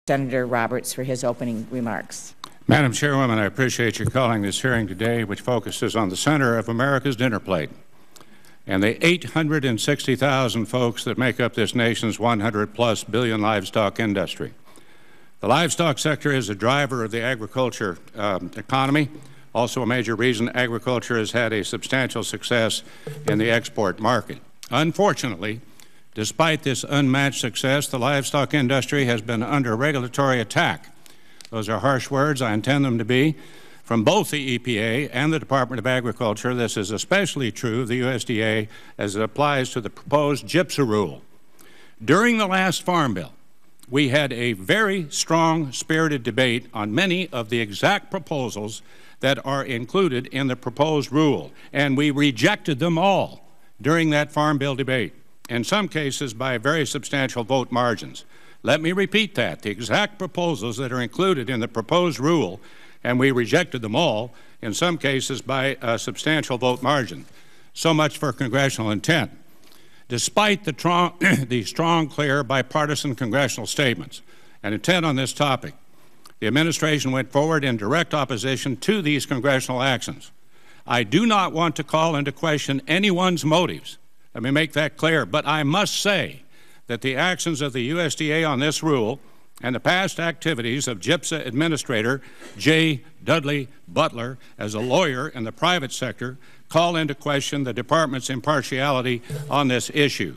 Senator Roberts for his opening remarks. Madam Chairwoman, I appreciate your calling this hearing today, which focuses on the center of America's dinner plate and the 860,000 folks that make up this nation's 100-plus billion livestock industry. The livestock sector is a driver of the agriculture economy, also a major reason agriculture has had a substantial success in the export market. Unfortunately, despite this unmatched success, the livestock industry has been under regulatory attack. Those are harsh words. I intend them to be. From both the EPA and the Department of Agriculture, this is especially true of the USDA as it applies to the proposed GIPSA rule. During the last Farm Bill, we had a very strong, spirited debate on many of the exact proposals that are included in the proposed rule, and we rejected them all during that Farm Bill debate, in some cases by very substantial vote margins. Let me repeat that. The exact proposals that are included in the proposed rule, and we rejected them all, in some cases by a substantial vote margin. So much for congressional intent. Despite the strong, clear, bipartisan congressional statements and intent on this topic, the administration went forward in direct opposition to these congressional actions. I do not want to call into question anyone's motives. Let me make that clear. But I must say that the actions of the USDA on this rule and the past activities of GIPSA Administrator J. Dudley Butler as a lawyer in the private sector call into question the Department's impartiality on this issue.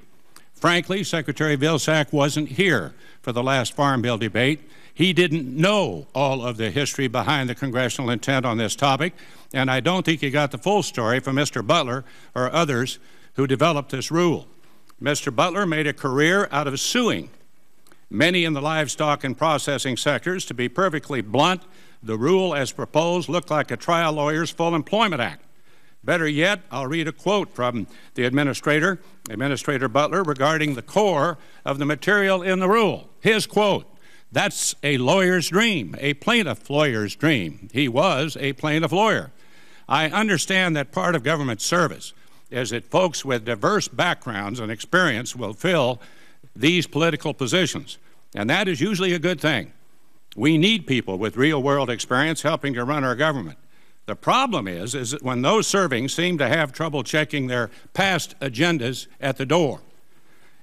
Frankly, Secretary Vilsack wasn't here for the last Farm Bill debate. He didn't know all of the history behind the congressional intent on this topic, and I don't think he got the full story from Mr. Butler or others who developed this rule. Mr. Butler made a career out of suing many in the livestock and processing sectors. To be perfectly blunt, the rule as proposed looked like a trial lawyer's Full Employment Act. Better yet, I'll read a quote from the Administrator Butler, regarding the core of the material in the rule. His quote, "That's a lawyer's dream, a plaintiff lawyer's dream." He was a plaintiff lawyer. I understand that part of government service is that folks with diverse backgrounds and experience will fill these political positions, and that is usually a good thing. We need people with real-world experience helping to run our government. The problem is that when those serving seem to have trouble checking their past agendas at the door.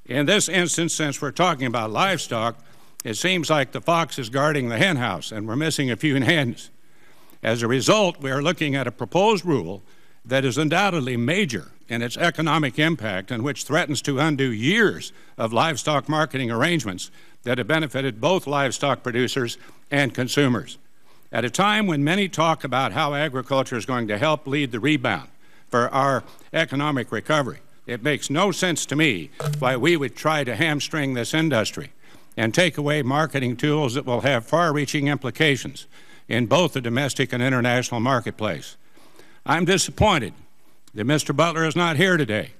In this instance, since we're talking about livestock, it seems like the fox is guarding the hen house, and we're missing a few hens. As a result, we are looking at a proposed rule that is undoubtedly major in its economic impact and which threatens to undo years of livestock marketing arrangements that have benefited both livestock producers and consumers. At a time when many talk about how agriculture is going to help lead the rebound for our economic recovery, it makes no sense to me why we would try to hamstring this industry and take away marketing tools that will have far-reaching implications in both the domestic and international marketplace. I'm disappointed that Mr. Butler is not here today.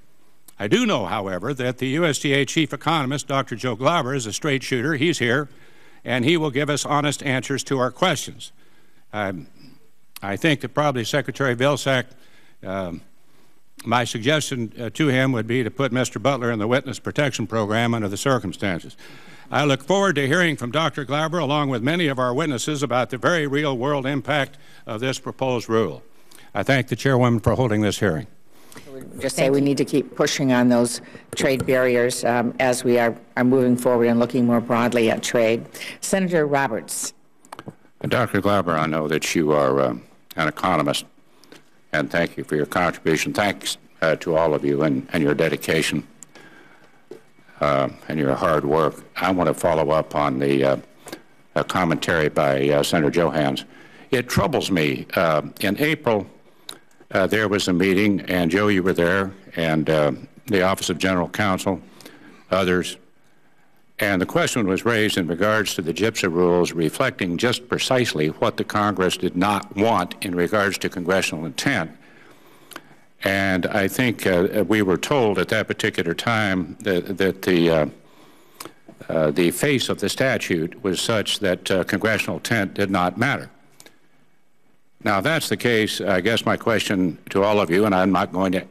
I do know, however, that the USDA Chief Economist, Dr. Joe Glauber, is a straight shooter. He's here, and he will give us honest answers to our questions. I think that probably Secretary Vilsack, my suggestion to him would be to put Mr. Butler in the Witness Protection Program under the circumstances. I look forward to hearing from Dr. Glauber, along with many of our witnesses, about the very real-world impact of this proposed rule. I thank the Chairwoman for holding this hearing. Just say we need to keep pushing on those trade barriers as we are moving forward and looking more broadly at trade. Senator Roberts. Dr. Glauber, I know that you are an economist, and thank you for your contribution. Thanks to all of you and your dedication and your hard work. I want to follow up on the commentary by Senator Johans. It troubles me. In April, there was a meeting, and Joe, you were there, and the Office of General Counsel, others, and the question was raised in regards to the GIPSA rules, reflecting just precisely what the Congress did not want in regards to congressional intent. And I think we were told at that particular time that the face of the statute was such that congressional intent did not matter. Now, if that's the case, I guess my question to all of you, and I'm not going to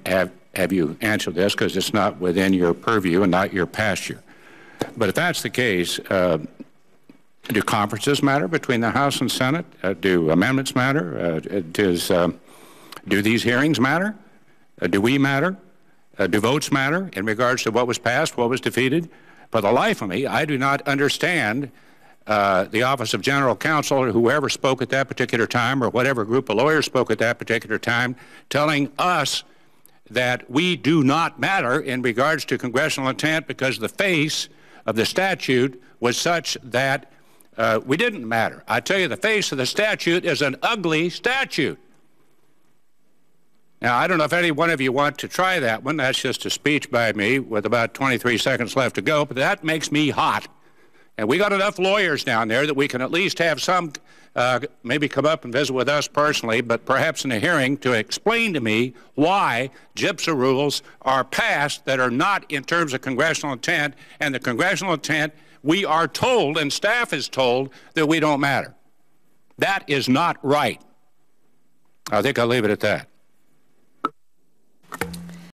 have you answer this because it's not within your purview and not your pasture, but if that's the case, Do conferences matter between the House and Senate? Do amendments matter? Do these hearings matter? Do we matter? Do votes matter in regards to what was passed, what was defeated? For the life of me, I do not understand the Office of General Counsel or whoever spoke at that particular time or whatever group of lawyers spoke at that particular time telling us that we do not matter in regards to congressional intent because the face of the statute was such that we didn't matter. I tell you, the face of the statute is an ugly statute. Now, I don't know if any one of you want to try that one. That's just a speech by me with about 23 seconds left to go, but that makes me hot. And we got enough lawyers down there that we can at least have some maybe come up and visit with us personally, but perhaps in a hearing to explain to me why GIPSA rules are passed that are not in terms of congressional intent, and the congressional intent we are told and staff is told that we don't matter. That is not right. I think I'll leave it at that.